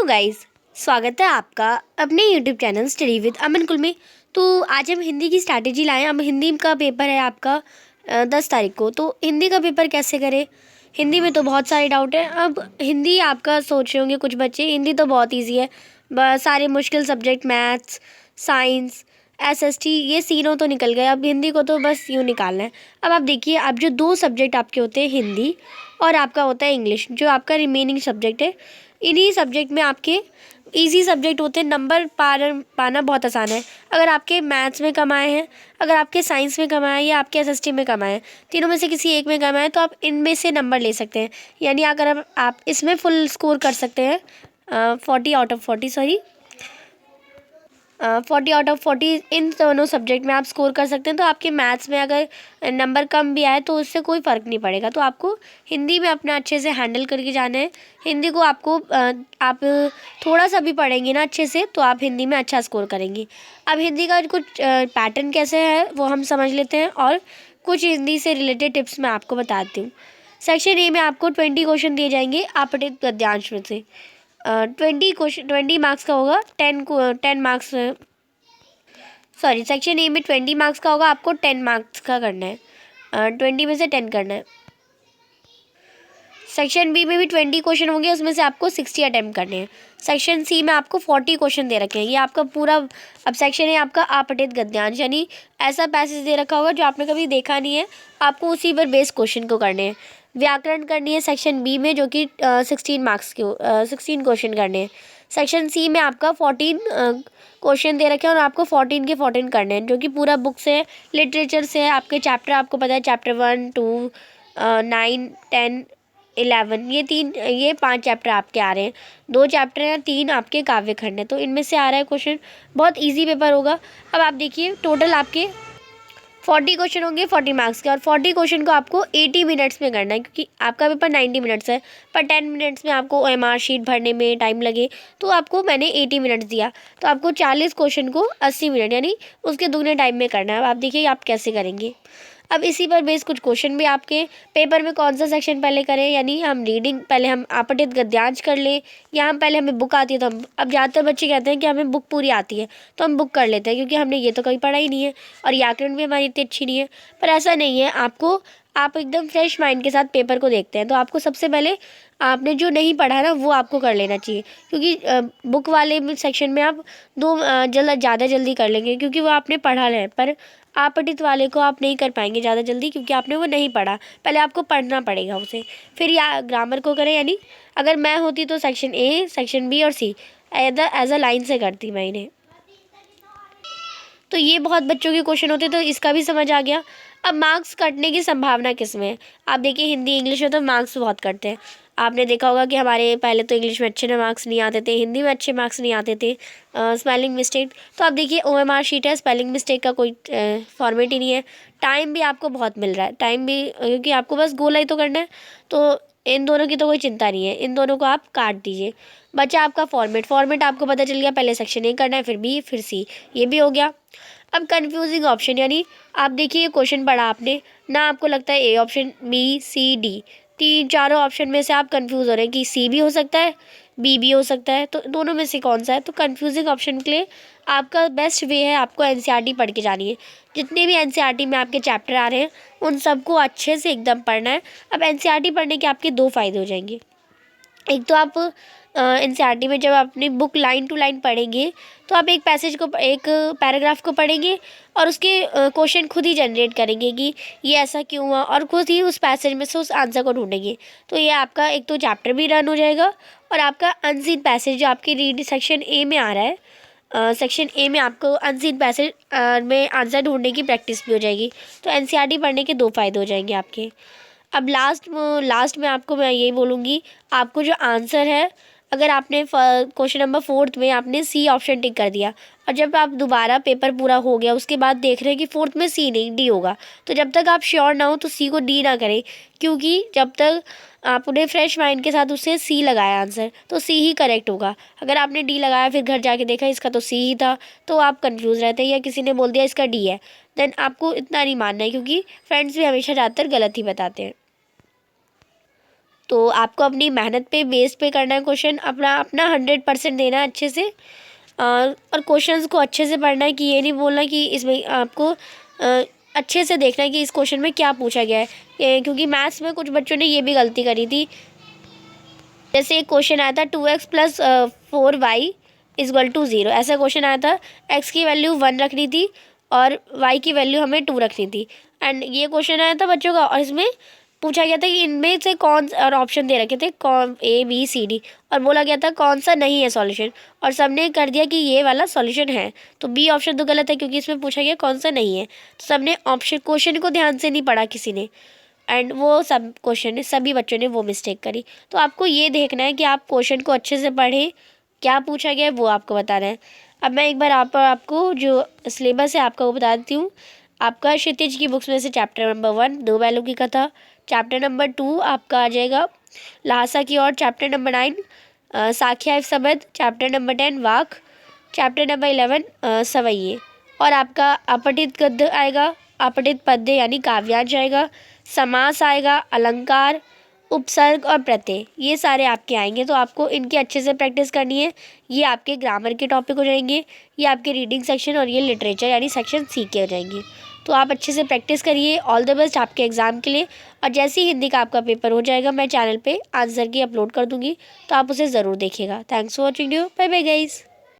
Guys, स्वागत है आपका अपने यूट्यूब चैनल स्टडी विद अमन कुल में। तो आज हम हिंदी की स्ट्रैटेजी लाएं। अब हिंदी का पेपर है आपका 10 तारीख को। तो हिंदी का पेपर कैसे करें? हिंदी में तो बहुत सारे डाउट हैं। अब हिंदी आपका सोच रहे होंगे कुछ बच्चे, हिंदी तो बहुत ईजी है, बस सारे मुश्किल सब्जेक्ट मैथ्स, साइंस, एसएसटी ये तीनों तो निकल गए। अब हिंदी को तो बस यूँ निकालना है। अब आप देखिए, अब जो दो सब्जेक्ट आपके होते हैं हिंदी और आपका होता है इंग्लिश, जो आपका रिमेनिंग सब्जेक्ट है, इन्हीं सब्जेक्ट में आपके इजी सब्जेक्ट होते हैं। नंबर पाना बहुत आसान है। अगर आपके मैथ्स में कम आए हैं, अगर आपके साइंस में कम आए या आपके एसएसटी में कम आए, तीनों में से किसी एक में कम आए, तो आप इनमें से नंबर ले सकते हैं। यानी अगर आप इसमें फुल स्कोर कर सकते हैं 40 out of 40 sorry 40 out of 40 इन दोनों सब्जेक्ट में आप स्कोर कर सकते हैं। तो आपके मैथ्स में अगर नंबर कम भी आए तो उससे कोई फ़र्क नहीं पड़ेगा। तो आपको हिंदी में अपना अच्छे से हैंडल करके जाना है। हिंदी को आपको आप थोड़ा सा भी पढ़ेंगे ना अच्छे से, तो आप हिंदी में अच्छा स्कोर करेंगे। अब हिंदी का कुछ पैटर्न कैसे है वो हम समझ लेते हैं, और कुछ हिंदी से रिलेटेड टिप्स मैं आपको बताती हूँ। सेक्शन ए में आपको 20 क्वेश्चन दिए जाएंगे आपतित गद्यांश में से। 20 मार्क्स का होगा। 10 मार्क्स, सॉरी, सेक्शन ए में 20 मार्क्स का होगा, आपको 10 मार्क्स का करना है। 20 में से 10 करना है। सेक्शन बी में भी 20 क्वेश्चन होंगे, उसमें से आपको 60 अटैम्प्ट करने हैं। सेक्शन सी में आपको 40 क्वेश्चन दे रखे हैं। ये आपका पूरा, अब सेक्शन है आपका आपतित गद्यांश, यानी ऐसा पैसेज दे रखा होगा जो आपने कभी देखा नहीं है, आपको उसी पर बेस क्वेश्चन को करने हैं। व्याकरण करनी है सेक्शन बी में, जो कि 16 मार्क्स के 16 क्वेश्चन करने हैं। सेक्शन सी में आपका 14 क्वेश्चन दे रखे हैं और आपको 14 के 14 करने हैं, जो कि पूरा बुक से, लिटरेचर से है। आपके चैप्टर आपको पता है, चैप्टर 1, 2, 9, 10, 11, ये 5 चैप्टर आपके आ रहे हैं। 2 चैप्टर हैं, 3 आपके काव्य खंड है। तो इनमें से आ रहा है क्वेश्चन, बहुत ईजी पेपर होगा। अब आप देखिए, टोटल आपके 40 क्वेश्चन होंगे 40 मार्क्स के, और 40 क्वेश्चन को आपको 80 मिनट्स में करना है, क्योंकि आपका पेपर 90 मिनट्स है। पर 10 मिनट्स में आपको OMR शीट भरने में टाइम लगे, तो आपको मैंने 80 मिनट्स दिया। तो आपको 40 क्वेश्चन को 80 मिनट, यानी उसके दुगने टाइम में करना है। अब आप देखिए आप कैसे करेंगे। अब इसी पर बेस कुछ क्वेश्चन भी आपके पेपर में, कौन सा सेक्शन पहले करें, यानी हम रीडिंग पहले हम आपतित गद्यांश कर लें, या हम पहले, हमें बुक आती है तो हम, अब ज़्यादातर बच्चे कहते हैं कि हमें बुक पूरी आती है तो हम बुक कर लेते हैं, क्योंकि हमने ये तो कभी पढ़ा ही नहीं है और व्याकरण भी हमारी इतनी अच्छी नहीं है। पर ऐसा नहीं है, आपको, आप एकदम फ्रेश माइंड के साथ पेपर को देखते हैं, तो आपको सबसे पहले आपने जो नहीं पढ़ा ना वो आपको कर लेना चाहिए, क्योंकि बुक वाले सेक्शन में आप ज़्यादा जल्दी कर लेंगे, क्योंकि वो आपने पढ़ा है। पर आपतित वाले को आप नहीं कर पाएंगे ज़्यादा जल्दी, क्योंकि आपने वो नहीं पढ़ा। पहले आपको पढ़ना पड़ेगा उसे, फिर या ग्रामर को करें। यानी अगर मैं होती तो सेक्शन ए, सेक्शन बी और सी एज अ लाइन से करती मैं इन्हें। तो ये बहुत बच्चों के क्वेश्चन होते, तो इसका भी समझ आ गया। अब मार्क्स कटने की संभावना किस में है? आप देखिए, हिंदी इंग्लिश में तो मार्क्स बहुत कटते हैं। आपने देखा होगा कि हमारे पहले तो इंग्लिश में अच्छे मार्क्स नहीं आते थे, हिंदी में अच्छे मार्क्स नहीं आते थे, स्पेलिंग मिस्टेक। तो आप देखिए, OMR शीट है, स्पेलिंग मिस्टेक का कोई फॉर्मेट ही नहीं है। टाइम भी आपको बहुत मिल रहा है, टाइम भी, क्योंकि आपको बस गोला ही तो करना है। तो इन दोनों की तो कोई चिंता नहीं है, इन दोनों को आप काट दीजिए। बचा आपका फॉर्मेट आपको पता चल गया, पहले सेक्शन ए करना है, फिर बी, फिर सी, ये भी हो गया। अब कंफ्यूजिंग ऑप्शन, यानी आप देखिए ये क्वेश्चन पढ़ा आपने ना, आपको लगता है A option, B, C, D, चारों ऑप्शन में से आप कंफ्यूज हो रहे हैं कि सी भी हो सकता है, बी भी हो सकता है, तो दोनों में से कौन सा है? तो कंफ्यूजिंग ऑप्शन के लिए आपका बेस्ट वे है, आपको NCERT पढ़ के जानी है। जितने भी NCERT में आपके चैप्टर आ रहे हैं उन सबको अच्छे से एकदम पढ़ना है। अब NCERT पढ़ने के आपके 2 फ़ायदे हो जाएंगे। एक तो आप NCERT में जब अपनी बुक लाइन टू लाइन पढ़ेंगे, तो आप एक पैराग्राफ को पढ़ेंगे और उसके क्वेश्चन खुद ही जनरेट करेंगे कि ये ऐसा क्यों हुआ, और खुद ही उस पैसेज में से उस आंसर को ढूंढेंगे। तो ये आपका एक तो चैप्टर भी रन हो जाएगा, और आपका अनसीन पैसेज जो आपकी रीड सेक्शन ए में आ रहा है, सेक्शन ए में आपको अनसीन पैसेज में आंसर ढूंढने की प्रैक्टिस भी हो जाएगी। तो NCERT पढ़ने के 2 फ़ायदे हो जाएंगे आपके। अब लास्ट में आपको मैं यही बोलूँगी, आपको जो आंसर है, अगर आपने क्वेश्चन नंबर 4 में आपने सी ऑप्शन टिक कर दिया, और जब आप दोबारा पेपर पूरा हो गया उसके बाद देख रहे हैं कि 4 में सी नहीं डी होगा, तो जब तक आप श्योर ना हो तो सी को डी ना करें, क्योंकि जब तक आपने फ्रेश माइंड के साथ उससे सी लगाया आंसर, तो सी ही करेक्ट होगा। अगर आपने डी लगाया, फिर घर जाके देखा इसका तो सी ही था, तो आप कंफ्यूज रहते हैं, या किसी ने बोल दिया इसका डी है, देन आपको इतना नहीं मानना है, क्योंकि फ्रेंड्स भी हमेशा ज़्यादातर गलत ही बताते हैं। तो आपको अपनी मेहनत पे बेस पे करना है क्वेश्चन, अपना अपना 100% देना है अच्छे से, और क्वेश्चंस को अच्छे से पढ़ना है कि ये नहीं बोलना कि इसमें आपको अच्छे से देखना है कि इस क्वेश्चन में क्या पूछा गया है। क्योंकि मैथ्स में कुछ बच्चों ने ये भी गलती करी थी। जैसे एक क्वेश्चन आया था 2x plus 4y equal to 0, ऐसा क्वेश्चन आया था। x की वैल्यू 1 रखनी थी और y की वैल्यू हमें 2 रखनी थी। एंड ये क्वेश्चन आया था बच्चों का, और इसमें पूछा गया था कि इनमें से कौन, और ऑप्शन दे रखे थे कौन A B C D, और बोला गया था कौन सा नहीं है सॉल्यूशन, और सबने कर दिया कि ये वाला सॉल्यूशन है। तो बी ऑप्शन तो गलत है क्योंकि इसमें पूछा गया कौन सा नहीं है। तो सबने ऑप्शन क्वेश्चन को ध्यान से नहीं पढ़ा किसी ने, एंड वो सब क्वेश्चन सभी बच्चों ने वो मिस्टेक करी। तो आपको ये देखना है कि आप क्वेश्चन को अच्छे से पढ़ें, क्या पूछा गया है वो आपको बताना है। अब मैं एक बार आपको जो सिलेबस है आपका वो बता देती हूँ। आपका क्षितिज की बुक्स में से चैप्टर नंबर 1 दो बैलों की कथा, चैप्टर नंबर 2 आपका आ जाएगा ल्हासा की ओर, चैप्टर नंबर 9 साख्या सबद, चैप्टर नंबर 10 वाक, चैप्टर नंबर 11 सवैये, और आपका अपठित गद्य आएगा, अपठित पद्य यानी काव्यांश आएगा, समास आएगा, अलंकार, उपसर्ग और प्रत्यय, ये सारे आपके आएंगे। तो आपको इनकी अच्छे से प्रैक्टिस करनी है। ये आपके ग्रामर के टॉपिक हो जाएंगे, ये आपके रीडिंग सेक्शन, और ये लिटरेचर यानी सेक्शन सी के हो जाएंगे। तो आप अच्छे से प्रैक्टिस करिए। ऑल द बेस्ट आपके एग्ज़ाम के लिए। और जैसे ही हिंदी का आपका पेपर हो जाएगा मैं चैनल पे आंसर की अपलोड कर दूँगी, तो आप उसे ज़रूर देखिएगा। Thanks for watching you, bye bye guys.